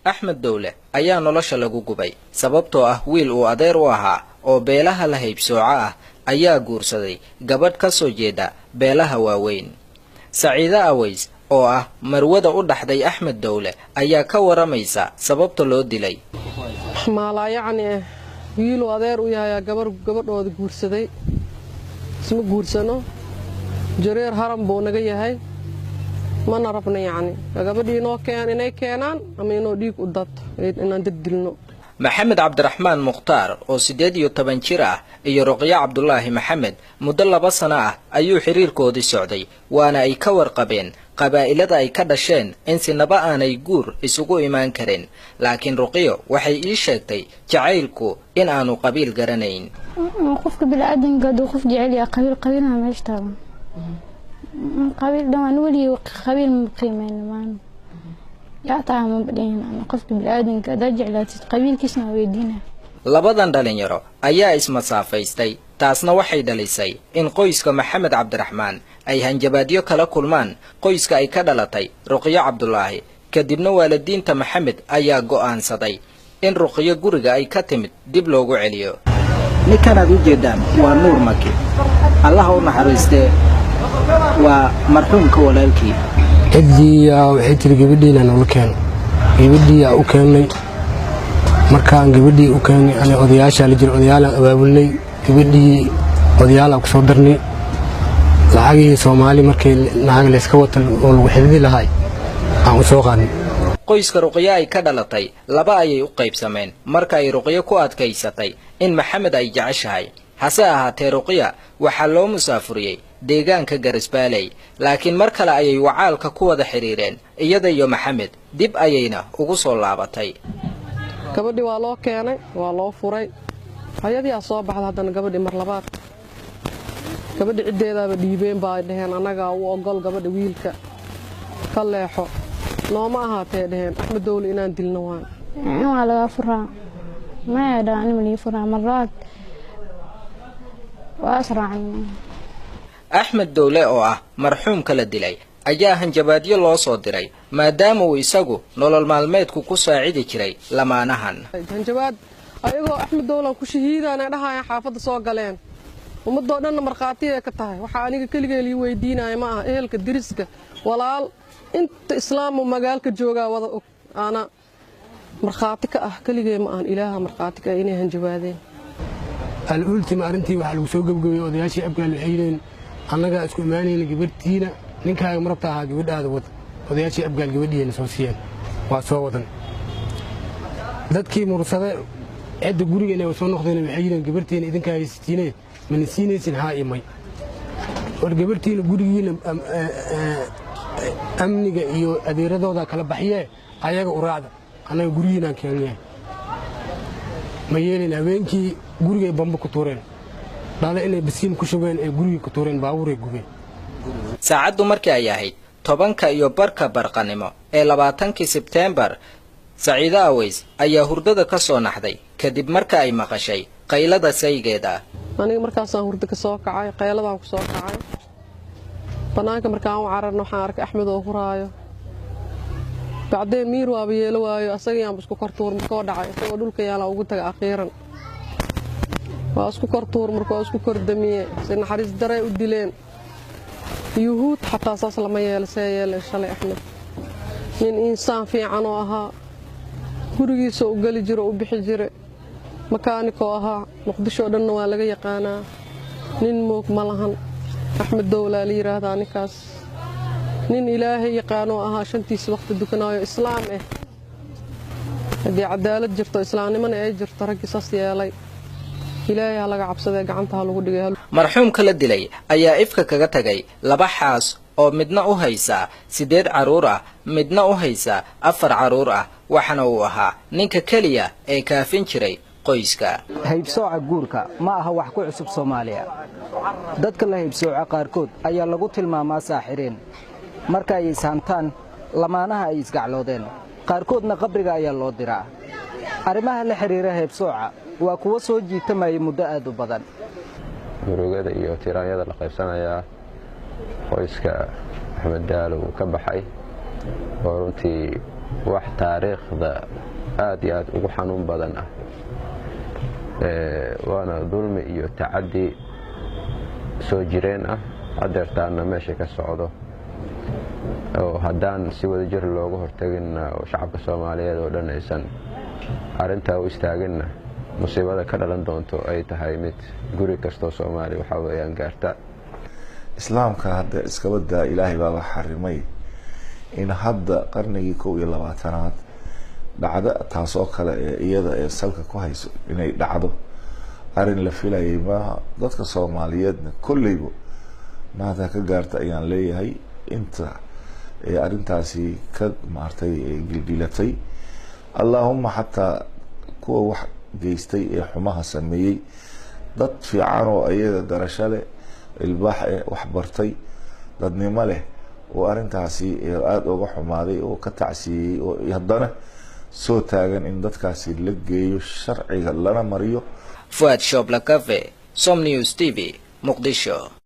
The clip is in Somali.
Axmed Dowle ayaa nolosha lagu gubay sababtoo ah wiil uu adeer u ahaa oo beelaha la haybsooca ah ayaa guursaday gabadh ka soo jeeda beelaha waaweyn. Saciida Aways oo ah marwada u dhaxday Axmed Dowle ayaa ka waramaysa sababta loo dilay. wiil uu adeer u yahay gabadhooda guursaday isma guursano jareer haram buu naga yahay mana rabna gabadhii noo inay keenaan ama inoo dhiig u dato inaan dadilno. Maxamed Cabdiraxmaan Mukhtaar oo 18 jir ah iyo Ruqya Cabdullaahi Maxamed muddo 2 sano ah ayuu xiriirkoodii socday waana ay ka warqabeen qabaa'ilada ay ka dhasheen in sinaba aanay guur isugu imaan karin laakiin Ruqyo waxay ii sheegtay jacaylku in aanu qabiil garanayn. qofka bilaadanka duu qof jecel yahay qabiilna meeshta qabiil dhamaan wali qabiil qiimeyn maan yaa taama badin qofka bilaadanka dajeclaatid qabiilkiisna weydiina. Labadan dhalinyaro ayaa ismasaafaystay taasna waxay dhalisay in qoyska Maxamed Cabdiraxmaan ay hanjabaadyo kala kulmaan qoyska ay ka dhalatay Ruqyo Cabdullaahi kadibna waalidiinta Maxamed ayaa go'aansaday in Ruqyo guriga ay ka timid dib loogu celiyo. ninkan u jeedaan waa Nuur Maki Allah u naxariistee waa marxuumka walaalkii cidiya waxay tiri gabadhiina nolol keen gabadhiya u keenay markaan gabadhii u keenay ana odayaasha la jir odayaal abaabulnay gabadhii odayaal ku soo darnay lacagii Soomaali markay naag la iska watan oo lagu xididi lahay aan u soo qaadnay. qoyska Ruqyo ay ka dhalatay laba ayay u qaybsameen marka ay Ruqyo ku adkaysatay in Maxamed ay jeceshahay hase ahaatee Ruqyo waxa loo musaafuriyay deegaanka Garisbaaley laakiin mar kale ayay wacaalka ku wada xiriireen iyada iyo Maxamed dib ayayna ugu soo laabatay. gabadhii waa loo keenay waa loo furay hay'adii soo baxday haddana gabadhii mar labaad gabadhii cideedaba dhiibeen baa dhaheen anaga u ogol gabadha wiilka ka leexo nooma ahaatee dhaheen Axmed Dowle inaan dilno waa laga furaa ma yaadaan in furaa marad waasraan. Axmed Dowle oo ah marxuumka la dilay ayaa hanjabaadyo loo soo diray maadaama uu isagu nolol maalmeedku ku saacidi jiray lamaanahan. hanjabaad ayagoo Axmed Dowle ku shahiidana dhahay xaafadda soo galeen ummadoo dhan marqaati ay ka tahay waxa aniga kaligeeli weydiinay ma aha ehelka diriska walaal inta islaam magaalka jooga wada ana marqaati ka ah kaligee ma aan ilaaha marqaati ka inay hanjabaadeen. al-ultima arintii waxa lagu soo gabgabay odayaashii abgaal waxayeen annaga isku imaanayna gabadhiina ninkaaga marabta ahaa gabadhaada wad odayaashii abgaal gabadhiina soo siiyeen waa soo wadan dadkii mursada cid guriga inay soo noqdeen waxay yireen gabadhiina idinkaaga siitiinay man siinaysin haa imay war gabadhiina gurigiina amniga iyo adeeradooda kala baxyee ayaga u raacda anaga gurigiina keenay ma yeelin habeenkii guriga bamba ku tuureen dhala inay bisiin ku shubeen ee guriga ku tuureen baabuuray gubeen. saacadu markii ay ahayd 10 iyo barka barqanimo ee 20 Sebtembar Saciida Aways ayaa hurdada ka soo naxday kadib marka ay maqashay qaylada saygeeda. aniga markaas aan hurdo ka soo kacay qayladaan ku soo kacay banaanka markaan u cararno waxaan arkay Axmed oo huraayo bacdeen miir waa yeelo waayo asagayaan isku kortuur markoo dhacay isagoo dhulka yaala ugu tagay akhiiran waa isku kortuur markoo isku kordamiye si naxariis daray u dileen yuhuud xataa saas lama yeelay shalay Axmed nin insaan fiican oo ahaa gurigiisa u gali jiro u bixi jire makaaniko ahaa Muqdisho dhanna waa laga yaqaanaa nin moog ma lahan Axmed Dowle la yiraahdaa ninkaas nin ilaahay yaqaano ahaa shantiis waqti dukanaayo islaam hadii cadaalad jirto islaamnimana ay jirto raggiisaas yeelay ilaahay laga cabsaday gacanta lagu dhigay. marxuumka la dilay ayaa ifka kaga tagay 2 xaas oo midna u haysa 8 caruur ah midna u haysa 4 caruur ah waxana uu ahaa ninka kaliya ee kaafin jiray qoyska. haybsooca guurka ma aha wax ku cusub Soomaaliya dadka la haybsooca qaarkood ayaa lagu tilmaamaa saaxireen marka ay ishantaan lamaanaha ay isgacloodeen qaarkoodna qabriga ayaa loo diraa. arrimaha la xiriira haybsooca waa kuwa soo jiitamay muddo aad u badan. murugada iyo tiraanyada la qaybsanaya qoyska Axmed Dowle uu ka baxay oo runtii wax taariikhda aad iyo aad ugu xanuun badan ah waana dulmi iyo tacaddi soo jireen ah hadeertaana meesha ka socdo oo haddaan si wada jir looga hortagin oo shacabka Soomaaliyeed oo dhan aysan arintaa u istaagina musiibada ka dhalan doonto ay tahay mid guri kasto Soomaali waxa weeyaan gaarta islaamka hadda iska wada Ilaahay baa xarimay in hadda qarnigii 21aad dhacdo taas oo kale iyada ee salka ku hayso inay dhacdo arin la filayay ma dadka Soomaaliyeed kulliiba maanta ka gaarta ayaan leeyahay inta arintaasi ka maartay gildilatay Allahumma hatta kuwa wax geystay ee xumaha sameeyay dad fiican oo ayaga garashale ilbaax wax bartay dadnimo leh oo arintaasi aad uga xumaaday oo ka tacsiyay oo haddana soo taagan in dadkaasi la geeyo sharciga lana mariyo Fuad Shobla Cafe, Som News TV, Mogadishu.